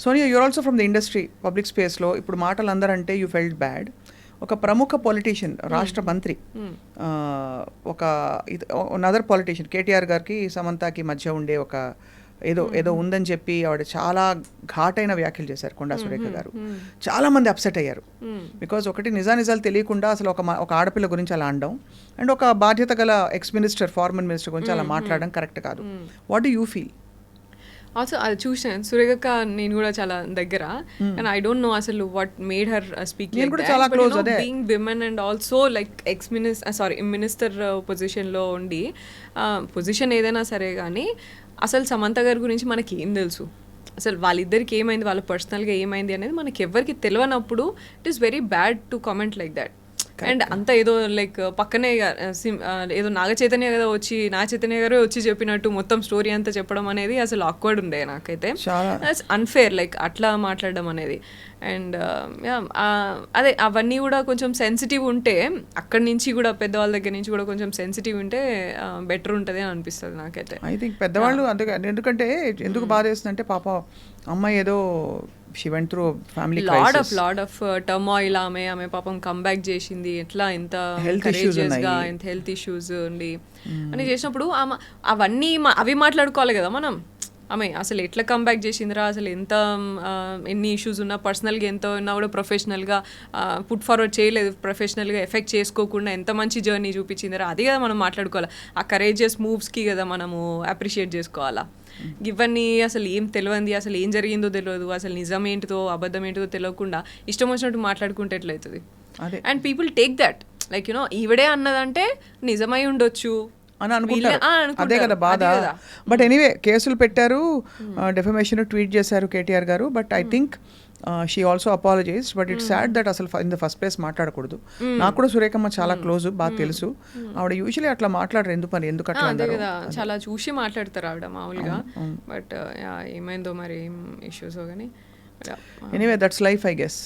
Sonia, you're also from the industry, public స్పేస్లో ఇప్పుడు మాటలు అందరంటే యూ ఫెల్ట్ బ్యాడ్. ఒక ప్రముఖ పొలిటీషియన్, రాష్ట్ర మంత్రి, ఒక నదర్ పొలిటీషియన్, కేటీఆర్ గారికి సమంతకి మధ్య ఉండే ఒక ఏదో ఉందని చెప్పి ఆవిడ చాలా ఘాటైన వ్యాఖ్యలు చేశారు కొండా సురేఖ గారు. చాలా మంది అప్సెట్ అయ్యారు. బికాజ్ ఒకటి నిజాలు తెలియకుండా అసలు ఒక ఆడపిల్ల గురించి అలా అనడం, అండ్ ఒక బాధ్యత గల ఎక్స్ మినిస్టర్, ఫార్మర్ మినిస్టర్ గురించి అలా మాట్లాడడం కరెక్ట్ కాదు. What do you feel? Also అది చూసాను సురేఖ, నేను కూడా చాలా దగ్గర, అండ్ ఐ డోంట్ నో అసలు what made her speak like that. Being women and also like minister పొజిషన్లో ఉండి, పొజిషన్ ఏదైనా సరే కానీ అసలు సమంత గారి గురించి మనకి ఏం తెలుసు, అసలు వాళ్ళిద్దరికి ఏమైంది, వాళ్ళ పర్సనల్గా ఏమైంది అనేది మనకి ఎవరికి తెలియనప్పుడు it is very bad to comment like that. And అంతా ఏదో లైక్ పక్కనే ఏదో నాగ చైతన్య గారు వచ్చి చెప్పినట్టు మొత్తం స్టోరీ అంతా చెప్పడం అనేది అసలు ఆక్వర్డ్ ఉండే నాకైతే. అన్ఫేర్ లైక్ అట్లా మాట్లాడడం అనేది. అండ్ అదే అవన్నీ కూడా కొంచెం సెన్సిటివ్ ఉంటే, అక్కడి నుంచి కూడా పెద్దవాళ్ళ దగ్గర నుంచి కూడా కొంచెం సెన్సిటివ్ ఉంటే బెటర్ ఉంటుంది అని అనిపిస్తుంది నాకైతే. ఐ థింక్ పెద్దవాళ్ళు ఎందుకంటే ఎందుకు బాధ వేస్తుందంటే, పాప అమ్మాయి ఏదో she went through family crisis, lot of turmoil. ఆమె పాపం కంబ్యాక్ చేసింది, ఎట్లా ఎంత కరేజియస్గా, ఎంత హెల్త్ ఇష్యూస్ ఉండి అని చేసినప్పుడు అవన్నీ అవి మాట్లాడుకోవాలి కదా మనం. ఆమె అసలు ఎట్లా కంబ్యాక్ చేసిందిరా, అసలు ఎంత ఎన్ని ఇష్యూస్ ఉన్నా, పర్సనల్గా ఎంత ఉన్నా కూడా ప్రొఫెషనల్గా పుట్ ఫార్వర్డ్ చేయలేదు, ప్రొఫెషనల్గా ఎఫెక్ట్ చేసుకోకుండా ఎంత మంచి జర్నీ చూపించిందిరా, అది కదా మనం మాట్లాడుకోవాలి. ఆ కరేజియస్ మూవ్స్కి కదా మనము అప్రిషియేట్ చేసుకోవాలా. ఇవన్నీ అసలు ఏం తెలియంది, అసలు ఏం జరిగిందో తెలియదు, అసలు నిజం ఏంటిదో అబద్ధం ఏంటిదో తెలియకుండా ఇష్టం వచ్చినట్టు మాట్లాడుకుంటే ఎట్లయితుంది. And people take that like ఈవిడే అన్నదంటే నిజమై ఉండొచ్చు అని అనుకుంటారు. అదే కదా బాధ. బట్ ఎనీవే కేసులు పెట్టారు, డెఫమేషన్ ట్వీట్ చేశారు కేటీఆర్ గారు. But I think she also apologise. But it's sad that అసలు ఇన్ ద ఫస్ట్ ప్లేస్ మాట్లాడకూడదు. నాకు కూడా సురేఖమ్మ చాలా క్లోజ్, బాగా తెలుసు. ఆవిడ యూజువలీ అట్లా మాట్లాడరు, ఎందుకు అట్లా కదా, చాలా చూసి మాట్లాడతారు ఆవిడ మామూలుగా. బట్ ఏమైందో మరి ఏం ఇష్యూస్ కానీ. Anyway that's life I guess.